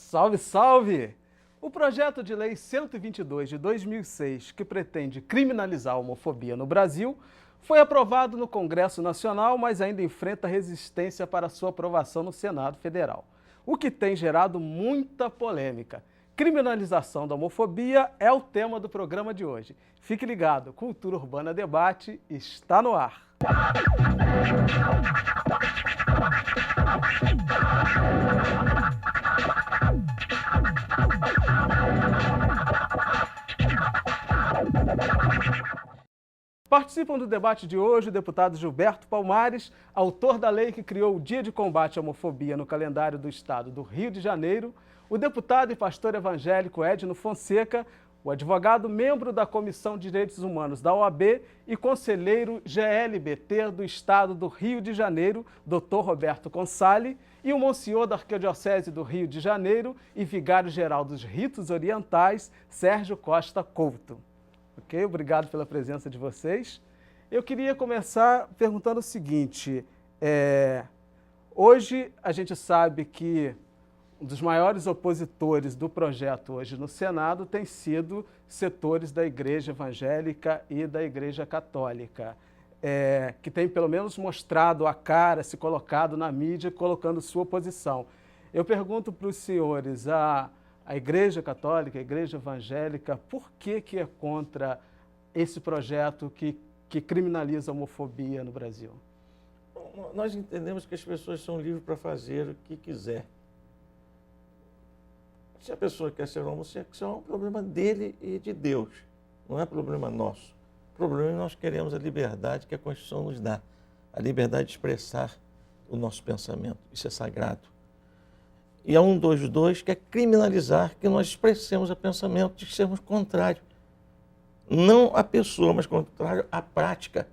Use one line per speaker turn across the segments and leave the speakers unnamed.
Salve, salve! O projeto de lei 122 de 2006, que pretende criminalizar a homofobia no Brasil, foi aprovado no Congresso Nacional, mas ainda enfrenta resistência para sua aprovação no Senado Federal, o que tem gerado muita polêmica. Criminalização da homofobia é o tema do programa de hoje. Fique ligado, Cultura Urbana Debate está no ar. Participam do debate de hoje o deputado Gilberto Palmares, autor da lei que criou o Dia de Combate à Homofobia no calendário do Estado do Rio de Janeiro, o deputado e pastor evangélico Edno Fonseca, o advogado membro da Comissão de Direitos Humanos da OAB e conselheiro GLBT do Estado do Rio de Janeiro, Dr. Roberto Consali, e o monsenhor da Arquidiocese do Rio de Janeiro e vigário-geral dos Ritos Orientais, Sérgio Costa Couto. Ok? Obrigado pela presença de vocês. Eu queria começar perguntando o seguinte, hoje a gente sabe que um dos maiores opositores do projeto hoje no Senado tem sido setores da Igreja Evangélica e da Igreja Católica, que tem pelo menos mostrado a cara, se colocado na mídia, colocando sua posição. Eu pergunto para os senhores, a Igreja Católica, a Igreja Evangélica, por que é contra esse projeto que criminaliza a homofobia no Brasil?
Bom, nós entendemos que as pessoas são livres para fazer o que quiser. Se a pessoa quer ser homossexual, é um problema dele e de Deus, não é problema nosso. O problema é que nós queremos a liberdade que a Constituição nos dá, a liberdade de expressar o nosso pensamento, isso é sagrado. E a 122 quer criminalizar que nós expressemos o pensamento de sermos contrários. Não a pessoa, mas contrário à prática.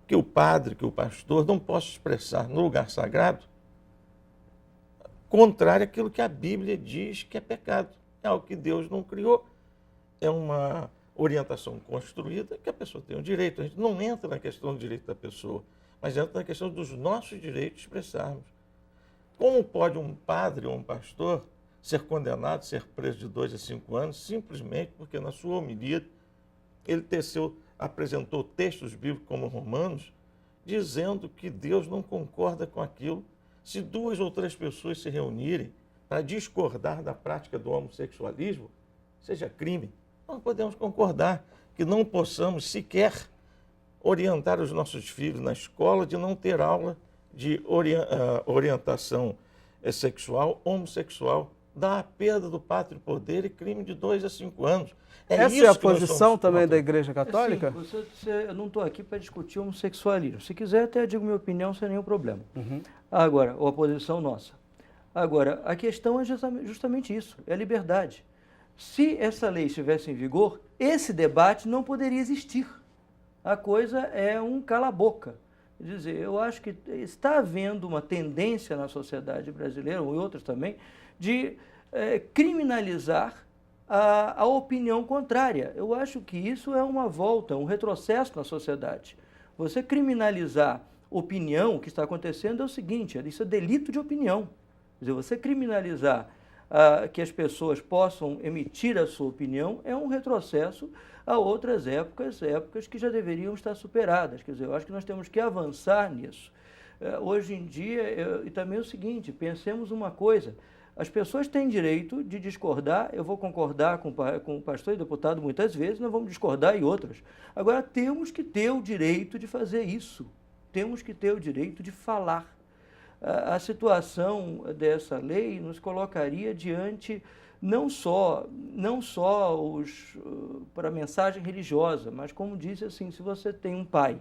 Que o padre, que o pastor não possa expressar no lugar sagrado contrário àquilo que a Bíblia diz que é pecado. É algo que Deus não criou. É uma orientação construída que a pessoa tem o direito. A gente não entra na questão do direito da pessoa, mas entra na questão dos nossos direitos de expressarmos. Como pode um padre ou um pastor ser condenado, ser preso de 2 a 5 anos, simplesmente porque na sua homilia ele apresentou textos bíblicos como Romanos, dizendo que Deus não concorda com aquilo. Se 2 ou 3 pessoas se reunirem para discordar da prática do homossexualismo, seja crime. Não podemos concordar que não possamos sequer orientar os nossos filhos na escola de não ter aula de orientação sexual, homossexual, dá a perda do pátrio poder e crime de 2 a 5 anos.
Essa é a posição também da Igreja Católica?
Sim, eu não estou aqui para discutir homossexualismo. Se quiser, até digo minha opinião sem nenhum problema. Agora, ou a posição nossa. Agora, a questão é justamente isso, é a liberdade. Se essa lei estivesse em vigor, esse debate não poderia existir. A coisa é um cala-boca. Quer dizer, eu acho que está havendo uma tendência na sociedade brasileira, ou em outras também, de criminalizar a opinião contrária. Eu acho que isso é uma volta, um retrocesso na sociedade. Você criminalizar opinião, o que está acontecendo é o seguinte, isso é delito de opinião. Quer dizer, você criminalizar que as pessoas possam emitir a sua opinião é um retrocesso a outras épocas que já deveriam estar superadas. Quer dizer, eu acho que nós temos que avançar nisso. Hoje em dia, e também é o seguinte, pensemos uma coisa, as pessoas têm direito de discordar, eu vou concordar com o pastor e deputado muitas vezes, nós vamos discordar em outras. Agora, temos que ter o direito de fazer isso, temos que ter o direito de falar. A situação dessa lei nos colocaria diante não só para a mensagem religiosa, mas como disse assim, se você tem um pai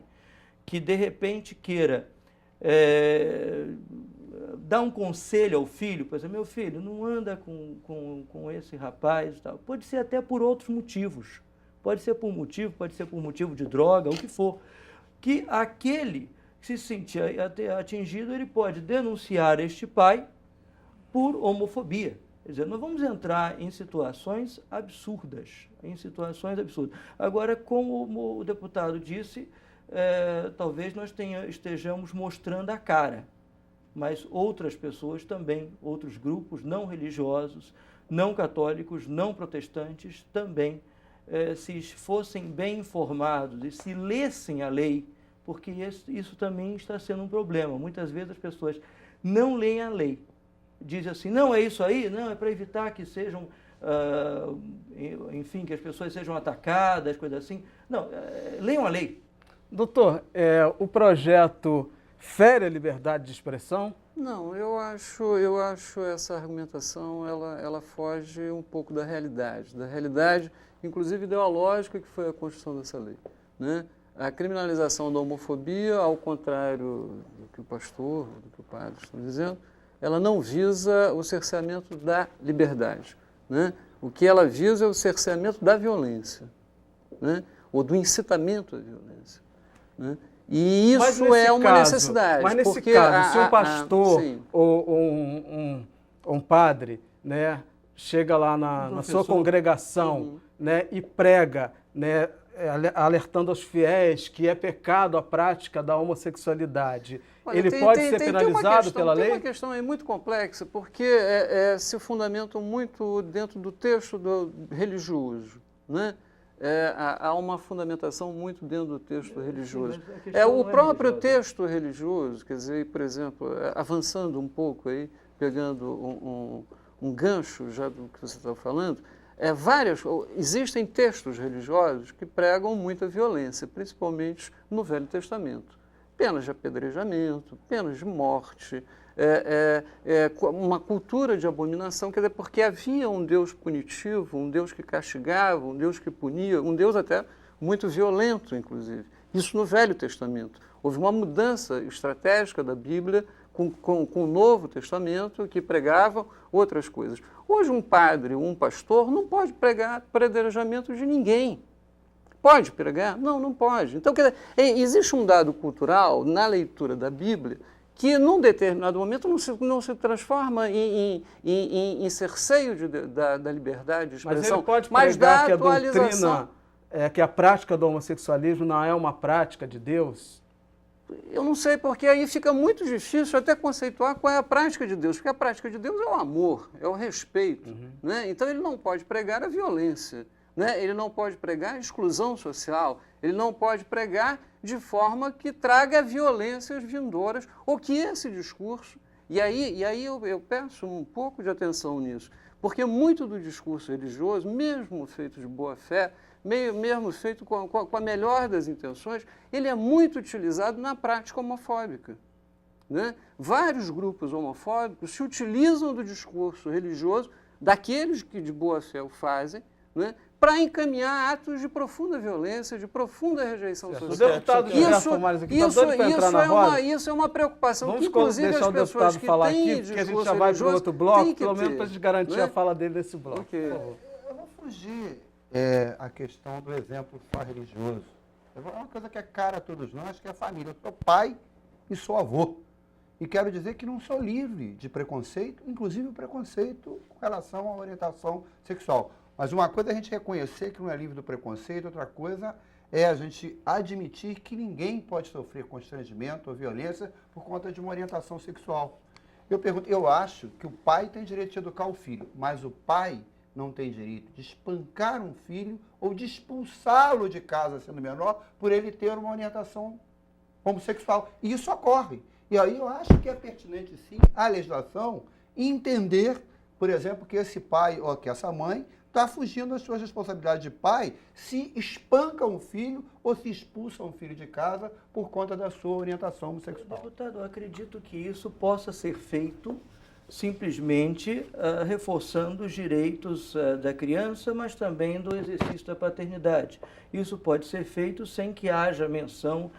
que de repente queira dar um conselho ao filho, por exemplo, meu filho, não anda com esse rapaz e tal. Pode ser até por outros motivos, pode ser por motivo de droga, o que for, que aquele se sentir atingido, ele pode denunciar este pai por homofobia. Quer dizer, nós vamos entrar em situações absurdas, Agora, como o deputado disse, talvez nós estejamos mostrando a cara, mas outras pessoas também, outros grupos não religiosos, não católicos, não protestantes, também, se fossem bem informados e se lessem a lei, porque isso também está sendo um problema. Muitas vezes as pessoas não leem a lei. Dizem assim, não, é isso aí? Não, é para evitar que sejam, enfim, que as pessoas sejam atacadas, coisas assim. Não, leiam a lei.
Doutor, o projeto fere a liberdade de expressão?
Não, eu acho essa argumentação, ela foge um pouco da realidade, inclusive ideológica, que foi a construção dessa lei, né? A criminalização da homofobia, ao contrário do que o pastor, do que o padre estão dizendo, ela não visa o cerceamento da liberdade, né? O que ela visa é o cerceamento da violência, né? Ou do incitamento à violência, né? E isso é uma necessidade.
Mas nesse
porque
caso, se um pastor
sim.
ou um padre, né, chega lá na sua congregação, né, e prega, né, alertando aos fiéis que é pecado a prática da homossexualidade,
Olha,
ele pode ser penalizado pela lei?
Tem uma questão aí muito complexa, porque se fundamentam muito dentro do texto religioso, né? Há uma fundamentação muito dentro do texto religioso. O próprio texto religioso, quer dizer, por exemplo, avançando um pouco aí, pegando um gancho já do que você estava falando, existem textos religiosos que pregam muita violência, principalmente no Velho Testamento. Penas de apedrejamento, penas de morte, uma cultura de abominação, quer dizer, porque havia um Deus punitivo, um Deus que castigava, um Deus que punia, um Deus até muito violento, inclusive. Isso no Velho Testamento. Houve uma mudança estratégica da Bíblia com o Novo Testamento, que pregava outras coisas. Hoje um padre, um pastor, não pode pregar apedrejamento de ninguém. Pode pregar? Não, não pode. Então, quer dizer, existe um dado cultural na leitura da Bíblia que, num determinado momento, não se transforma em cerceio da liberdade de expressão.
Mas ele pode pregar que a doutrina, que a prática do homossexualismo não é uma prática de Deus?
Eu não sei, porque aí fica muito difícil até conceituar qual é a prática de Deus, porque a prática de Deus é o amor, é o respeito, né? Então ele não pode pregar a violência, né? Ele não pode pregar a exclusão social, ele não pode pregar de forma que traga violências vindouras, ou que esse discurso, e aí eu peço um pouco de atenção nisso, porque muito do discurso religioso, mesmo feito de boa fé, mesmo feito com a melhor das intenções, ele é muito utilizado na prática homofóbica, né? Vários grupos homofóbicos se utilizam do discurso religioso, daqueles que de boa fé o fazem, né, para encaminhar atos de profunda violência, de profunda rejeição social.
O deputado Gilberto Palmares aqui está doido para entrar na roda.
Isso é uma preocupação.
Vamos
que, inclusive,
deixar
as
o deputado falar aqui, porque a gente já vai para o outro bloco, pelo menos para a gente garantir a fala dele nesse bloco.
Okay.
Por favor.
Eu vou fugir a questão do exemplo só religioso. É uma coisa que é cara a todos nós, que é a família. Eu sou pai e sou avô. E quero dizer que não sou livre de preconceito, inclusive o preconceito com relação à orientação sexual. Mas uma coisa é a gente reconhecer que não é livre do preconceito, outra coisa é a gente admitir que ninguém pode sofrer constrangimento ou violência por conta de uma orientação sexual. Eu acho que o pai tem direito de educar o filho, mas o pai não tem direito de espancar um filho ou de expulsá-lo de casa sendo menor por ele ter uma orientação homossexual. E isso ocorre. E aí eu acho que é pertinente, sim, a legislação entender, por exemplo, que esse pai ou que essa mãe está fugindo das suas responsabilidades de pai se espanca um filho ou se expulsa um filho de casa por conta da sua orientação homossexual.
Deputado, eu acredito que isso possa ser feito simplesmente reforçando os direitos da criança, mas também do exercício da paternidade. Isso pode ser feito sem que haja menção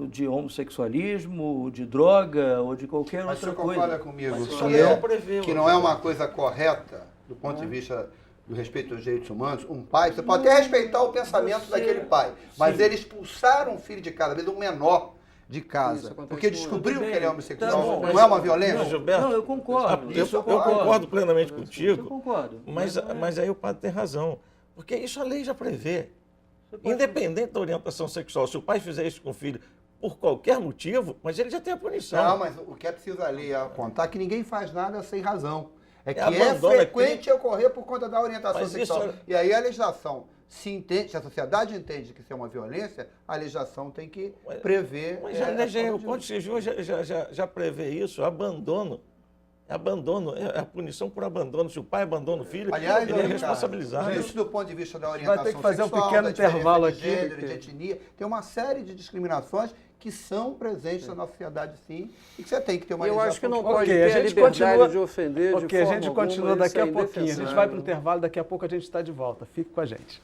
de homossexualismo, de droga ou de qualquer outra coisa.
Mas você concorda comigo que não é uma coisa correta do ponto de vista do respeito aos direitos humanos? Um pai, você pode até respeitar o pensamento daquele pai, mas ele expulsar um filho de casa, às vezes um menor de casa, porque descobriu que ele é homossexual, não é uma violência?
Gilberto,
não, eu concordo.
Eu concordo plenamente contigo,
Eu concordo.
mas aí o padre tem razão, porque isso a lei já prevê. Independente da orientação sexual, se o pai fizer isso com o filho por qualquer motivo, mas ele já tem a punição.
Não, mas o que é preciso ali apontar é que ninguém faz nada sem razão. É que é
abandono,
frequente ocorrer por conta da orientação
Mas
sexual.
isso-
E aí a legislação, se a sociedade entende que isso é uma violência, a legislação tem que prever.
Mas o Código Civil já prevê isso, abandono. Abandono, é a punição por abandono. Se o pai abandona o filho,
Aliás,
ele é
Ricardo,
responsabilizado.
isso do ponto de vista da orientação
Vai ter que fazer um
sexual,
pequeno
da diferença
intervalo
de
aqui,
gênero,
porque-
de etnia, tem uma série de discriminações que são presentes na nossa sociedade, sim, e que você tem que ter uma
Eu acho que não
Ok,
pode
a
ter a
gente
liberdade
continua-
de ofender de
Ok, a
forma
gente
alguma,
continua
isso
daqui
é
a pouquinho. A gente
indefensável.
vai para o intervalo, daqui a pouco a gente está de volta. Fique com a gente.